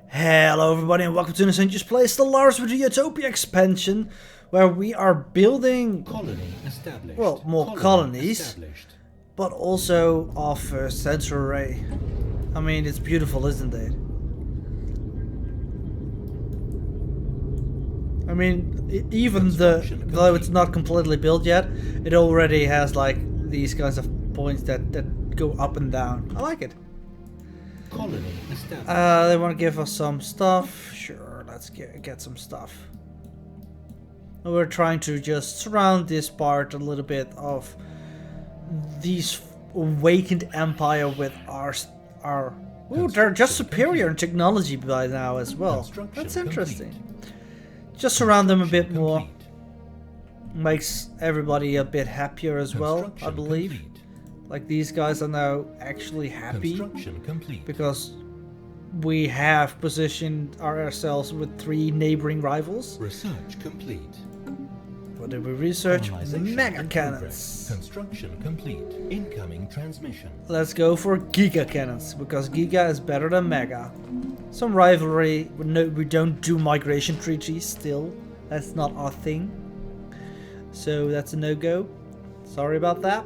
Hello everybody and welcome to the Just Play Stellaris with the Utopia expansion, where we are building colony established. well, more colonies, but also our first sensor array. I mean, it's beautiful, isn't it? I mean, even though it's not completely built yet, it already has like these kinds of points that go up and down. I like it. Colony established. They want to give us some stuff. Sure, let's get some stuff. We're trying to just surround this part a little bit of these awakened empire with our. Ooh, they're just superior in technology by now as well. That's interesting. Just surround them a bit more. Makes everybody a bit happier as well, I believe. Like, these guys are now actually happy because we have positioned ourselves with 3 neighboring rivals. Research complete. What did we research? Mega cannons. Construction complete. Incoming transmission. Let's go for giga cannons because giga is better than mega. Some rivalry. We don't do migration treaties still. That's not our thing. So that's a no-go. Sorry about that.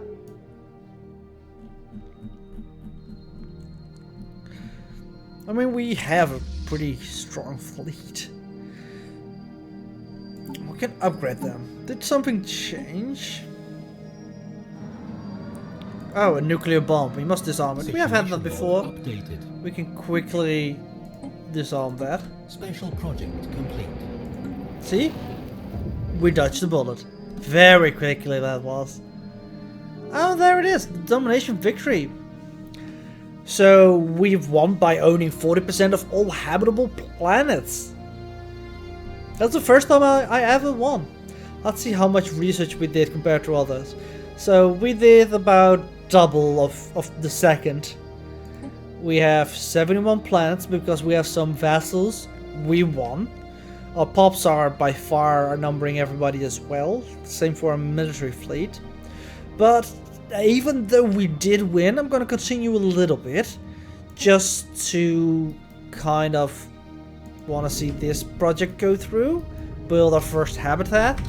I mean, we have a pretty strong fleet. We can upgrade them. Did something change? Oh, a nuclear bomb. We must disarm it. We have had that before. Updated. We can quickly disarm that. Special project complete. See? We dodged the bullet. Very quickly that was. Oh, there it is. The domination victory. So we've won by owning 40% of all habitable planets. That's the first time I ever won. Let's see how much research we did compared to others. So we did about double of the second. We have 71 planets because we have some vassals. We won. Our pops are by far outnumbering everybody as well. Same for our military fleet. But even though we did win, I'm going to continue a little bit just to kind of want to see this project go through, build our first habitat,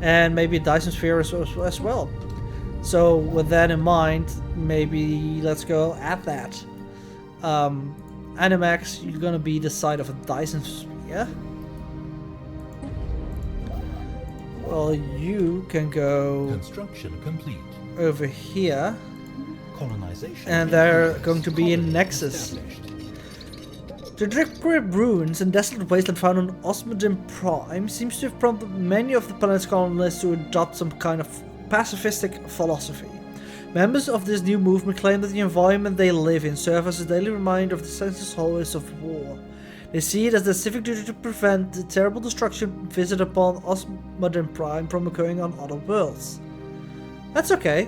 and maybe a Dyson sphere as well. So with that in mind, maybe let's go at that. Animax, you're going to be the side of a Dyson sphere. Well, you can go Construction complete. over here, Colonization. and they're going to be in Nexus. The decrepit ruins and desolate wasteland found on Osmodin Prime seems to have prompted many of the planet's colonists to adopt some kind of pacifistic philosophy. Members of this new movement claim that the environment they live in serves as a daily reminder of the senseless horrors of war. They see it as their civic duty to prevent the terrible destruction visited upon Osmodin Prime from occurring on other worlds. That's okay.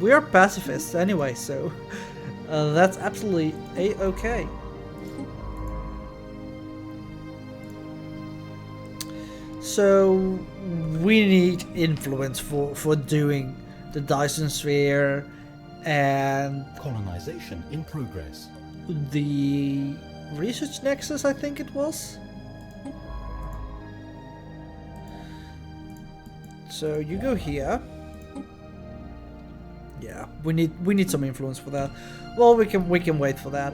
We are pacifists anyway, so that's absolutely a-okay. So we need influence for doing the Dyson sphere and colonization in progress. The research nexus, I think it was. So you go here. Yeah, we need some influence for that. Well, we can wait for that,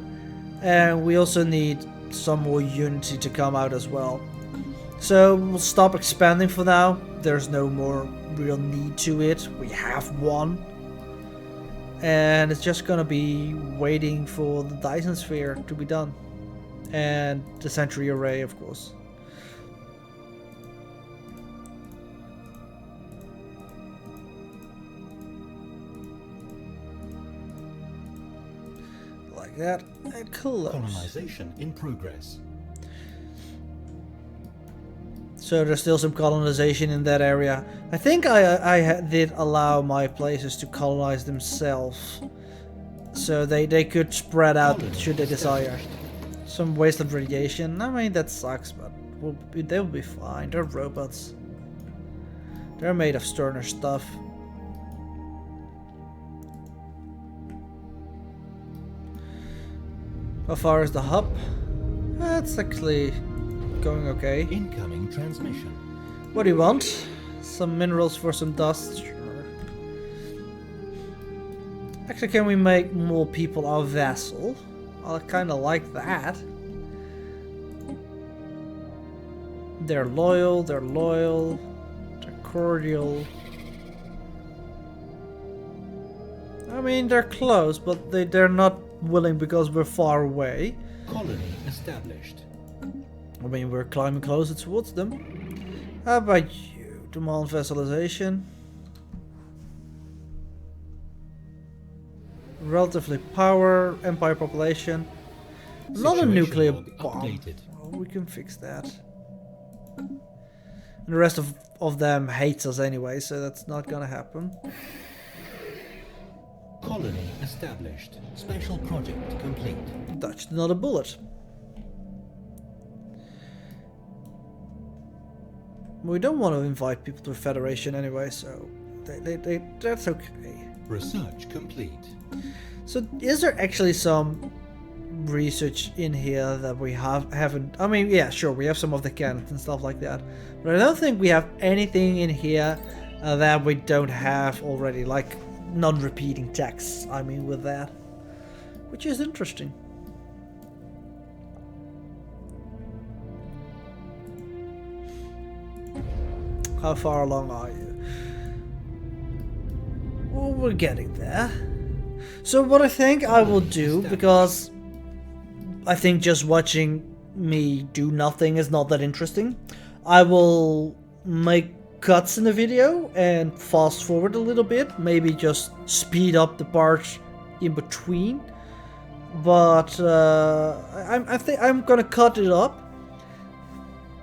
and we also need some more unity to come out as well. So we'll stop expanding for now. There's no more real need to it. We have one, and it's just gonna be waiting for the Dyson sphere to be done, and the Century Array, of course. That and cool. Colonization in progress. So there's still some colonization in that area. I think I did allow my places to colonize themselves, so they could spread out should they desire. Some wasteland radiation. I mean, that sucks, but they'll be fine. They're robots. They're made of sterner stuff. How far is the hub? That's actually going okay. Incoming transmission. What do you want? Some minerals for some dust? Sure. Actually, can we make more people our vassal? I kind of like that. They're loyal, they're cordial. I mean, they're close, but they're not willing because we're far away. Colony established. I mean, we're climbing closer towards them. How about you? Demand vassalization. Relatively power, empire population. Not a Situation nuclear log bomb. updated. Oh, we can fix that. And the rest of them hates us anyway, so that's not gonna happen. Colony established. Special project complete. Dodged another bullet. We don't want to invite people to the Federation anyway, so that's okay. Research complete. So is there actually some research in here that we haven't? I mean, yeah, sure, we have some of the cannons and stuff like that, but I don't think we have anything in here that we don't have already, like non-repeating texts. I mean, with that, which is interesting. How far along are you? Well, we're getting there. So what I think I will do, because I think just watching me do nothing is not that interesting, I will make cuts in the video and fast forward a little bit, maybe just speed up the parts in between. But I think I'm gonna cut it up,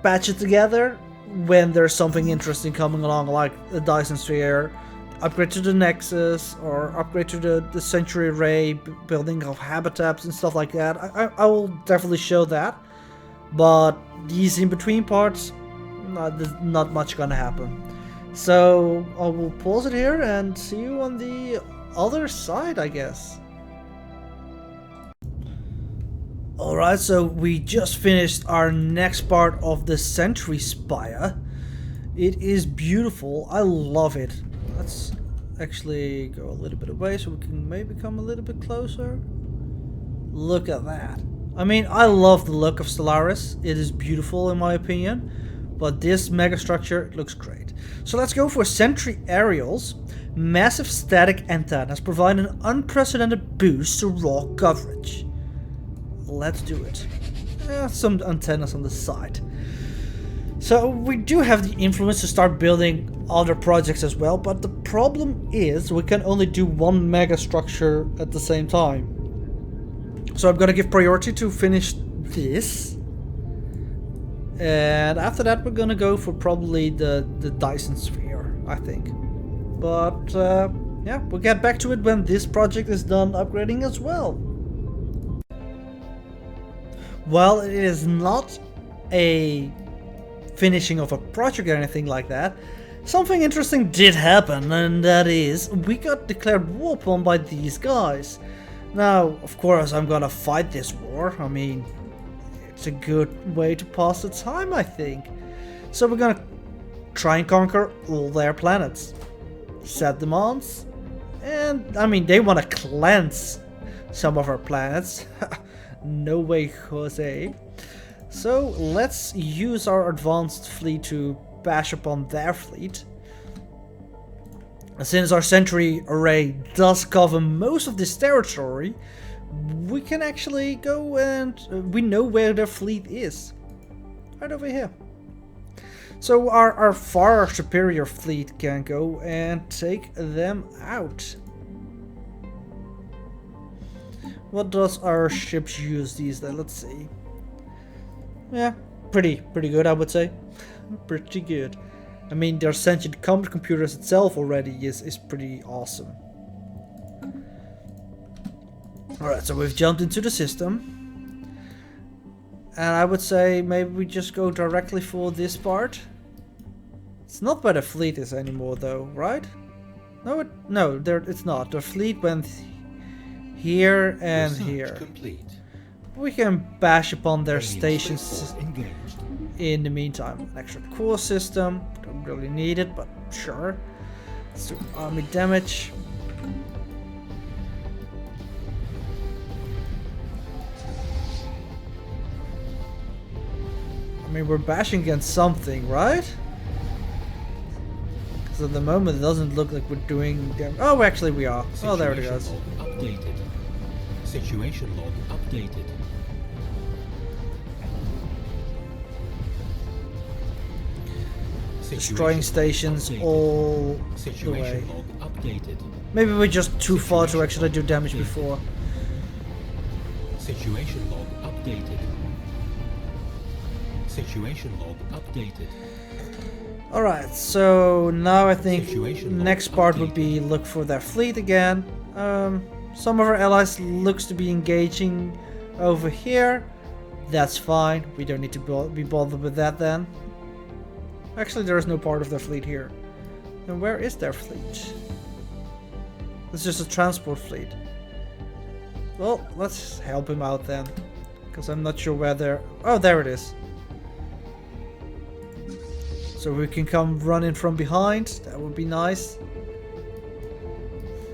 patch it together when there's something interesting coming along, like the Dyson Sphere, upgrade to the Nexus, or upgrade to the Century Array, building of habitats and stuff like that. I will definitely show that, but these in-between parts, there's not much gonna happen. So I will pause it here and see you on the other side, I guess. Alright, so we just finished our next part of the Century Spire. It is beautiful. I love it. Let's actually go a little bit away so we can maybe come a little bit closer. Look at that. I mean, I love the look of Stellaris. It is beautiful in my opinion. But this megastructure looks great. So let's go for Sentry Aerials. Massive static antennas provide an unprecedented boost to raw coverage. Let's do it. Some antennas on the side. So we do have the influence to start building other projects as well, but the problem is we can only do one mega structure at the same time. So I'm gonna give priority to finish this, and after that we're gonna go for probably the Dyson Sphere, I think. But yeah, we'll get back to it when this project is done upgrading as well. Well, it is not a finishing of a project or anything like that. Something interesting did happen, and that is we got declared war upon by these guys. Now, of course, I'm gonna fight this war. I mean, it's a good way to pass the time, I think. So we're gonna try and conquer all their planets, set demands, and I mean, they want to cleanse some of our planets. No way, Jose. So let's use our advanced fleet to bash upon their fleet. Since our Century Array does cover most of this territory, we can actually go and we know where their fleet is. Right over here. So our far superior fleet can go and take them out. What does our ships use these days? Let's see. Yeah, pretty good, I would say. Pretty good. I mean, their sentient computers itself already is pretty awesome. Alright, so we've jumped into the system. And I would say maybe we just go directly for this part. It's not where the fleet is anymore though, right? No, it's not. The fleet went here and Research here. complete. We can bash upon their Alien stations spaceport engaged. in the meantime. An extra core system. Don't really need it, but sure. Let's do army damage. I mean, we're bashing against something, right? Because at the moment it doesn't look like we're doing damage. Oh, actually we are. Oh, there it goes. Situation log updated. Situation log updated. Destroying stations updated. all the way. Situation log updated. Maybe we're just too far to actually do damage before. Situation log updated. Situation log updated. Alright, so now I think Situation log next part would updated. be look for their fleet again. Some of our allies looks to be engaging over here. That's fine. We don't need to be bothered with that then. Actually, there is no part of their fleet here. And where is their fleet? It's just a transport fleet. Well, let's help him out then. Because I'm not sure where they're... Oh, there it is. So we can come running from behind. That would be nice.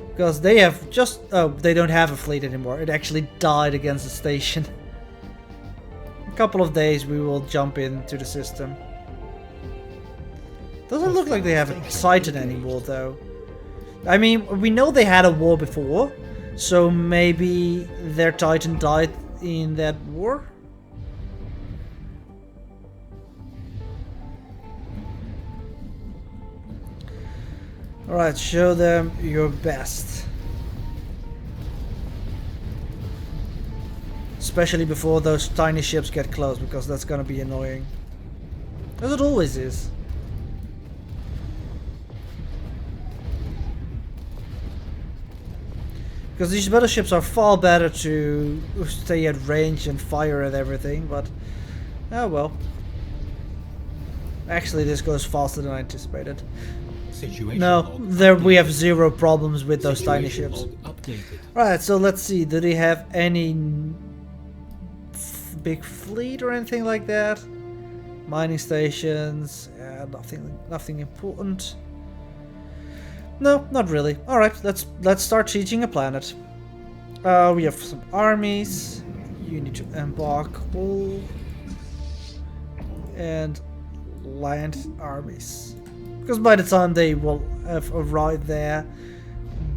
Because they have just... Oh, they don't have a fleet anymore. It actually died against the station. A couple of days we will jump into the system. Doesn't look like they have a Titan anymore though. I mean, we know they had a war before. So maybe their Titan died in that war? Alright, show them your best. Especially before those tiny ships get close, because that's gonna be annoying. As it always is. Because these battleships are far better to stay at range and fire at everything, but... Oh well. Actually, this goes faster than I anticipated. Situation No, log there we updated. have zero problems with those tiny Situation ships. log updated. Right, so let's see. Do they have any big fleet or anything like that? Mining stations? Nothing important. No, not really. All right, let's start sieging a planet. We have some armies. You need to embark all and land armies. Because by the time they will have arrived there,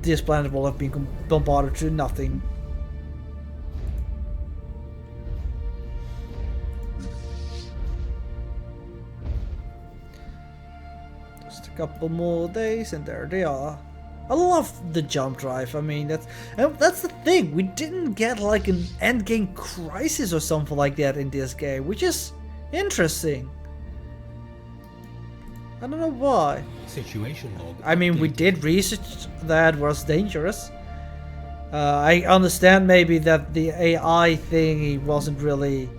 this planet will have been bombarded to nothing. Just a couple more days and there they are. I love the jump drive. I mean, that's the thing. We didn't get like an endgame crisis or something like that in this game, which is interesting. I don't know why. Situation log I mean, we updated. did research that was dangerous. I understand maybe that the AI thingy wasn't really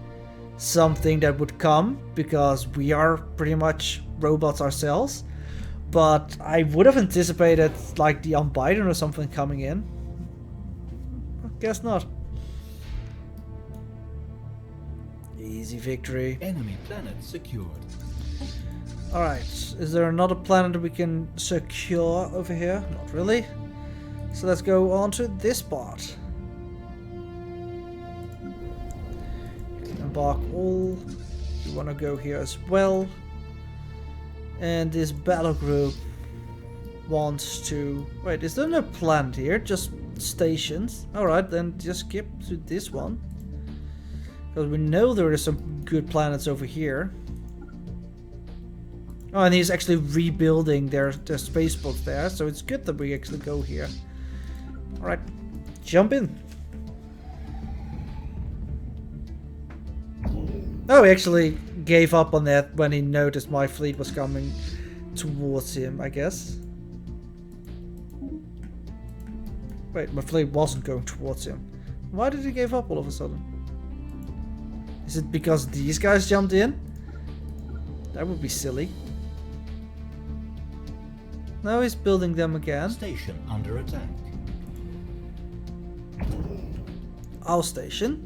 something that would come because we are pretty much robots ourselves. But I would have anticipated like the Unbiden or something coming in. I guess not. Easy victory. Enemy planet secured. Alright, is there another planet that we can secure over here? Not really. So let's go on to this part. Embark all. You want to go here as well. And this battle group wants to... Wait, is there no planet here? Just stations? Alright, then just skip to this one. Because we know there are some good planets over here. Oh, and he's actually rebuilding their spaceports there, so it's good that we actually go here. Alright, jump in. Oh, he actually gave up on that when he noticed my fleet was coming towards him, I guess. Wait, my fleet wasn't going towards him. Why did he give up all of a sudden? Is it because these guys jumped in? That would be silly. Now he's building them again. Station under attack. Our station.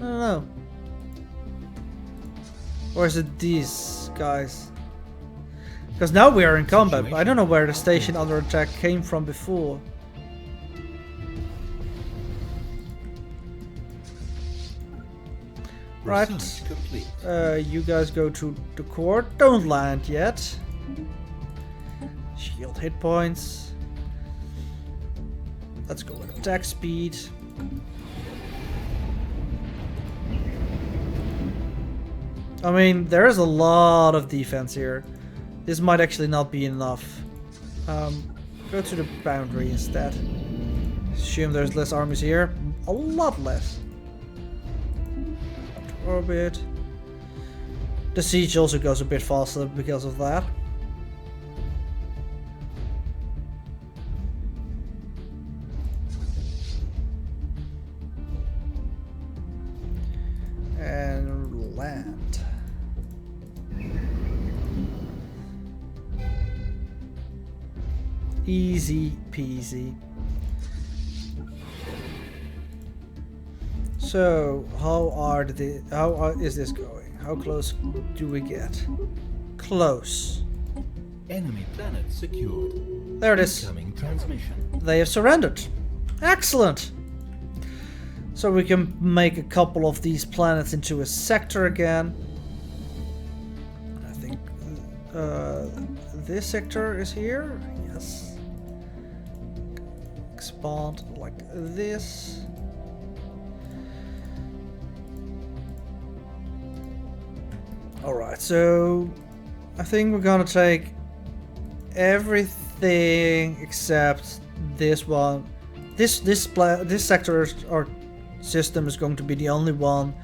don't know. Or is it these guys? Because now we are in combat, but I don't know where the station under attack came from before. Right, you guys go to the court. Don't land yet. Shield hit points. Let's go with attack speed. I mean, there is a lot of defense here. This might actually not be enough. Go to the boundary instead. Assume there's less armies here. A lot less. Orbit. The siege also goes a bit faster because of that. And land. Easy peasy. So, how is this going? How close do we get? Close. Enemy planet secured. There it is. Incoming transmission. They have surrendered. Excellent. So we can make a couple of these planets into a sector again. I think this sector is here. Yes. Expand like this. Alright, so I think we're gonna take everything except this one. This sector or system is going to be the only one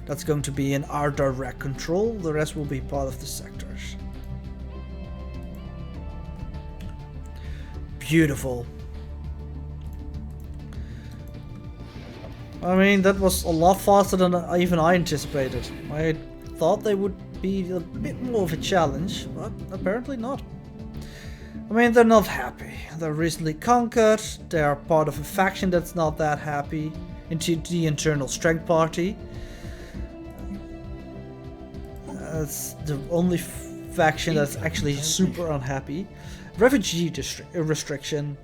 that's going to be in our direct control. The rest will be part of the sectors. Beautiful. I mean, that was a lot faster than even I anticipated. I thought they would be a bit more of a challenge, but apparently not. I mean, they're not happy. They're recently conquered. They are part of a faction that's not that happy. Into the Internal Strength Party. That's the only faction that's actually super unhappy. Refugee restriction.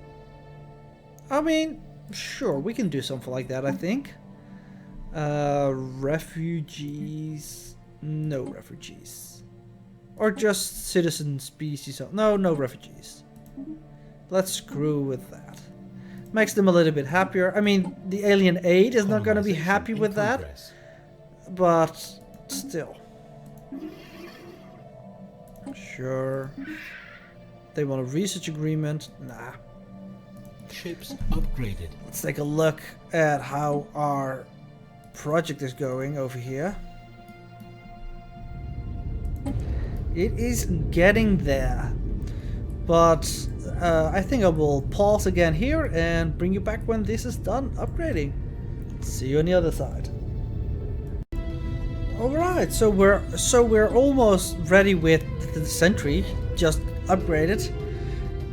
I mean, sure, we can do something like that, I think. Refugees. No refugees. Or just citizen species. No refugees. Let's screw with that. Makes them a little bit happier. I mean, the alien aid is not going to be happy with that. But still. Sure. They want a research agreement. Nah. Ships upgraded. Let's take a look at how our project is going over here. It is getting there. But I think I will pause again here and bring you back when this is done upgrading. See you on the other side. Alright, so we're almost ready with the Sentry, just upgraded.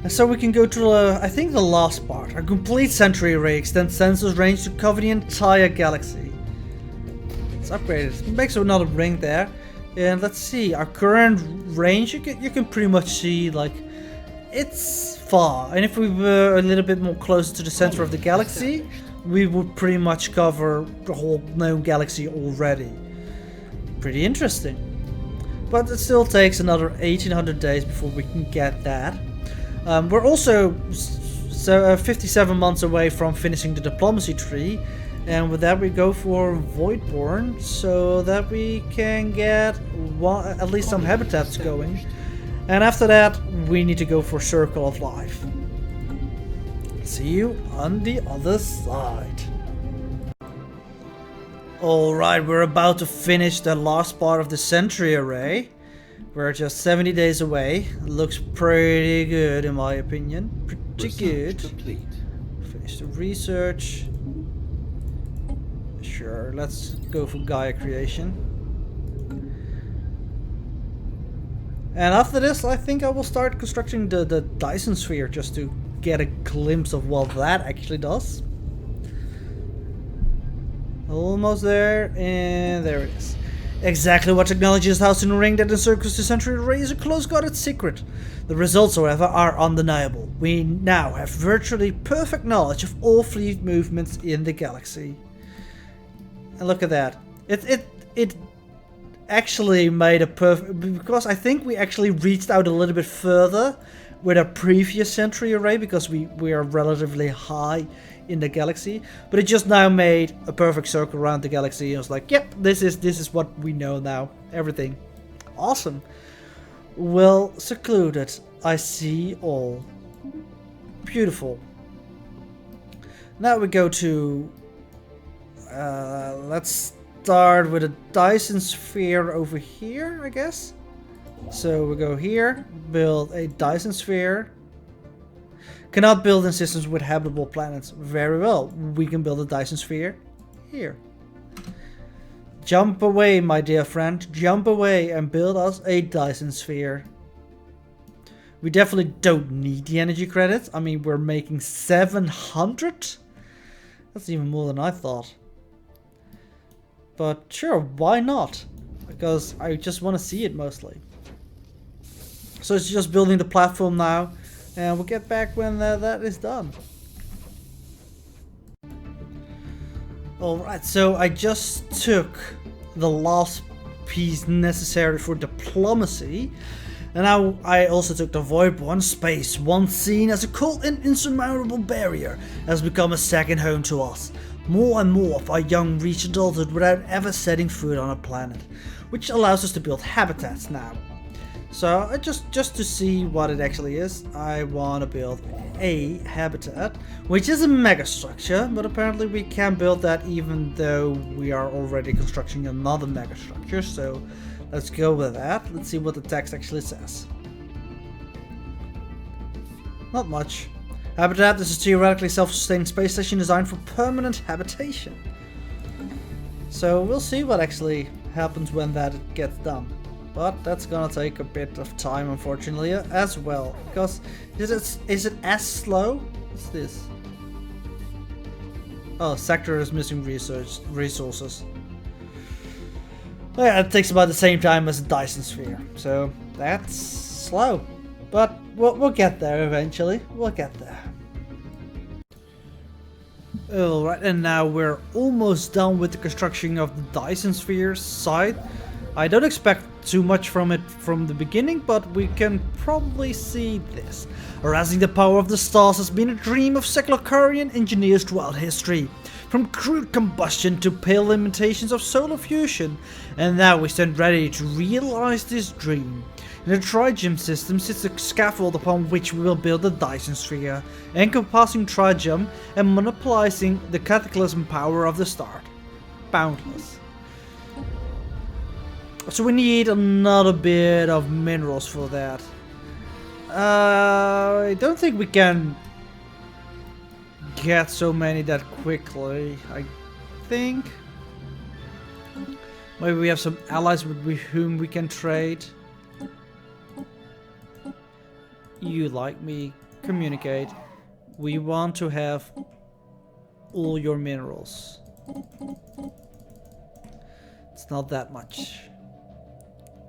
And so we can go to I think the last part. A complete Sentry array extends sensors range to cover the entire galaxy. It's upgraded. It makes another ring there. And let's see, our current range, you can pretty much see, like, it's far. And if we were a little bit more closer to the center of the galaxy, we would pretty much cover the whole known galaxy already. Pretty interesting. But it still takes another 1800 days before we can get that. We're also 57 months away from finishing the diplomacy tree. And with that we go for Voidborn, so that we can get at least some habitats going. And after that we need to go for Circle of Life. See you on the other side. Alright, we're about to finish the last part of the Sentry array. We're just 70 days away. Looks pretty good in my opinion. Pretty good. Complete. Finish the research. Sure, let's go for Gaia creation. And after this, I think I will start constructing the Dyson Sphere just to get a glimpse of what that actually does. Almost there, and there it is. Exactly what technology is housed in a ring that encircles the Century Array is a close-guarded secret. The results, however, are undeniable. We now have virtually perfect knowledge of all fleet movements in the galaxy. And look at that. It actually made a perfect... Because I think we actually reached out a little bit further with our previous Century Array, because we are relatively high in the galaxy, but it just now made a perfect circle around the galaxy. It was like, yep, this is what we know now. Everything. Awesome. Well secluded. I see all. Beautiful. Now we go to... let's start with a Dyson sphere over here, I guess. So we go here, build a Dyson sphere. Cannot build in systems with habitable planets. Very well. We can build a Dyson sphere here. Jump away, my dear friend. Jump away and build us a Dyson sphere. We definitely don't need the energy credits. I mean, we're making 700? That's even more than I thought. But sure, why not? Because I just want to see it mostly. So it's just building the platform now. And we'll get back when that is done. Alright, so I just took the last piece necessary for diplomacy. And now I also took the Voidborn. Space, once seen as a cold and insurmountable barrier, has become a second home to us. More and more of our young reach adulthood without ever setting foot on a planet, which allows us to build habitats now. So just to see what it actually is, I want to build a habitat, which is a megastructure, but apparently we can build that even though we are already constructing another megastructure. So let's go with that. Let's see what the text actually says. Not much. Habitat is a theoretically self-sustaining space station designed for permanent habitation. So we'll see what actually happens when that gets done. But that's gonna take a bit of time, unfortunately, as well. Because is it as slow? What's this? Oh, sector is missing resources. Yeah, it takes about the same time as a Dyson sphere, so that's slow. But we'll get there eventually. We'll get there. Alright, and now we're almost done with the construction of the Dyson sphere side. I don't expect too much from it from the beginning, but we can probably see this. Arousing the power of the stars has been a dream of Seclocarian engineers throughout history. From crude combustion to pale imitations of solar fusion. And now we stand ready to realize this dream. In the Trigem system sits a scaffold upon which we will build the Dyson sphere, encompassing Trigem and monopolizing the cataclysm power of the star. Boundless. So we need another bit of minerals for that. I don't think we can get so many that quickly, I think. Maybe we have some allies with whom we can trade. You like me, communicate. We want to have all your minerals. It's not that much.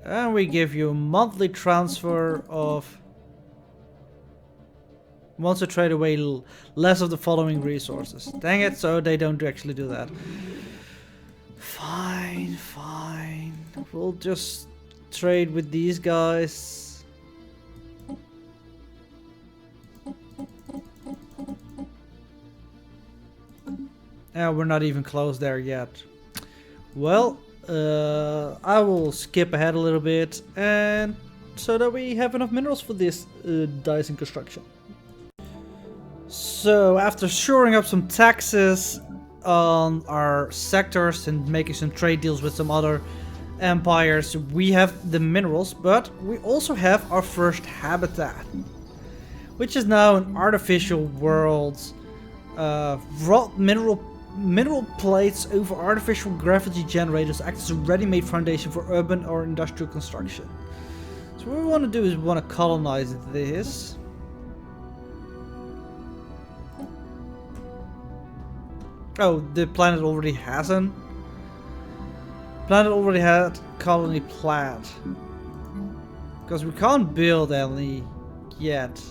And we give you a monthly transfer of... Wants to trade away less of the following resources. Dang it, so they don't actually do that. Fine, fine. We'll just trade with these guys. Yeah, we're not even close there yet. Well... I will skip ahead a little bit, and so that we have enough minerals for this Dyson construction. So after shoring up some taxes on our sectors and making some trade deals with some other empires, we have the minerals, but we also have our first habitat, which is now an artificial world. Raw mineral plates over artificial gravity generators act as a ready-made foundation for urban or industrial construction. So what we want to do is we want to colonize this. Oh, the planet already has an... Planet already had colony planned. Because we can't build any yet.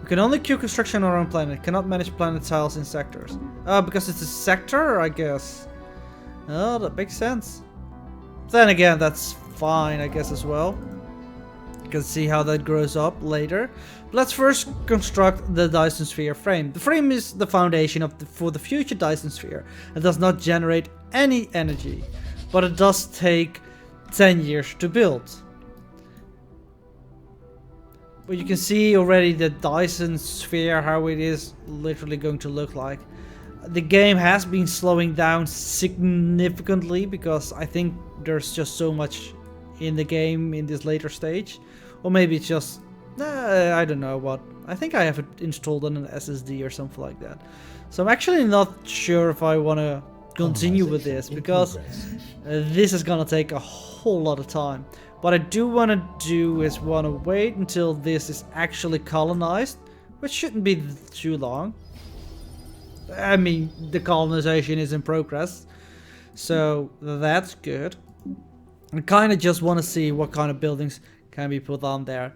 We can only queue construction on our own planet. Cannot manage planet tiles in sectors. Because it's a sector, I guess. Oh, that makes sense. Then again, that's fine, I guess, as well. You can see how that grows up later. Let's first construct the Dyson Sphere frame. The frame is the foundation of for the future Dyson Sphere. It does not generate any energy, but it does take 10 years to build. But you can see already the Dyson Sphere, how it is literally going to look like. The game has been slowing down significantly because I think there's just so much in the game in this later stage. Or maybe it's just, I don't know what. I think I have it installed on an SSD or something like that. So I'm actually not sure if I want to continue with this because this is gonna take a whole lot of time. What I do want to do is want to wait until this is actually colonized, which shouldn't be too long. I mean, the colonization is in progress, so that's good. I kind of just want to see what kind of buildings can be put on there,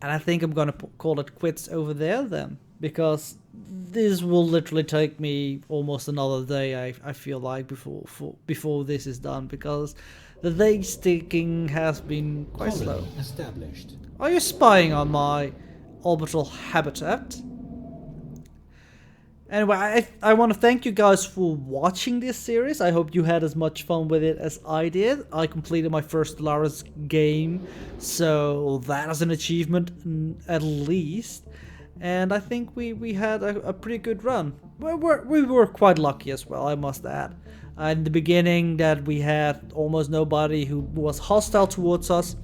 and I think I'm gonna call it quits over there then, because this will literally take me almost another day. I feel like before this is done, because the day sticking has been quite slow. Established. Are you spying on my orbital habitat? Anyway, I want to thank you guys for watching this series. I hope you had as much fun with it as I did. I completed my first Stellaris game, so that is an achievement at least. And I think we had a pretty good run. We were quite lucky as well, I must add. In the beginning, that we had almost nobody who was hostile towards us.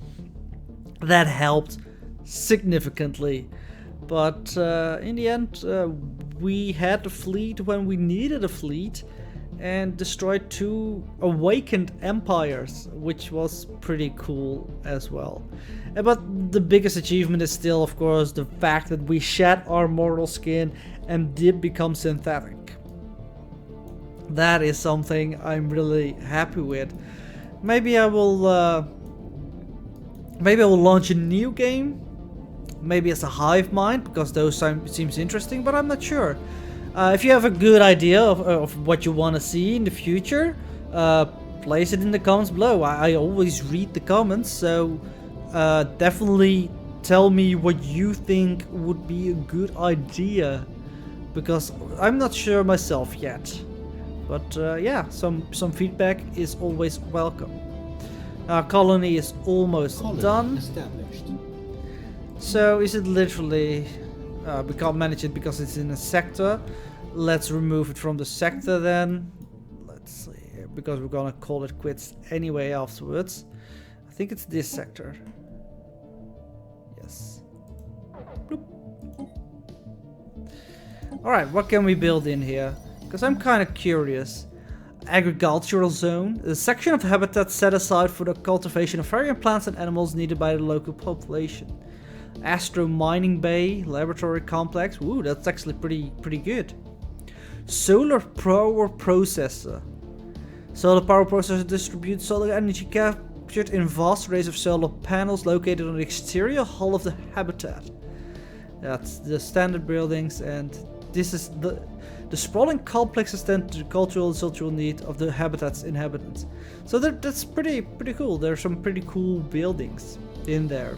That helped significantly. But in the end, we had a fleet when we needed a fleet and destroyed 2 awakened empires, which was pretty cool as well. But the biggest achievement is still, of course, the fact that we shed our mortal skin and did become synthetic. That is something I'm really happy with. Maybe I will launch a new game. Maybe as a hive mind, because those seems interesting, but I'm not sure. If you have a good idea of what you want to see in the future, place it in the comments below. I always read the comments, so definitely tell me what you think would be a good idea, because I'm not sure myself yet. But yeah, some feedback is always welcome. Our colony is almost done. Established. So is it literally, we can't manage it because it's in a sector. Let's remove it from the sector then. Let's see, because we're gonna call it quits anyway afterwards. I think it's this sector. Yes. Bloop. Alright, what can we build in here? Because I'm kind of curious. Agricultural zone, a section of habitat set aside for the cultivation of various plants and animals needed by the local population. Astro mining bay, laboratory complex. Ooh, that's actually pretty good. Solar power processor. Solar power processor distributes solar energy captured in vast arrays of solar panels located on the exterior hull of the habitat. That's the standard buildings, and this is the sprawling complex extend to the cultural and social need of the habitat's inhabitants. So that's pretty cool. There's some pretty cool buildings in there.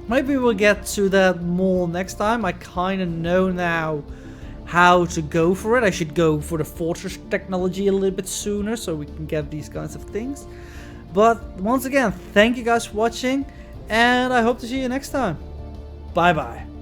Maybe we'll get to that more next time. I kind of know now how to go for it. I should go for the fortress technology a little bit sooner so we can get these kinds of things. But once again, thank you guys for watching, and I hope to see you next time. Bye bye.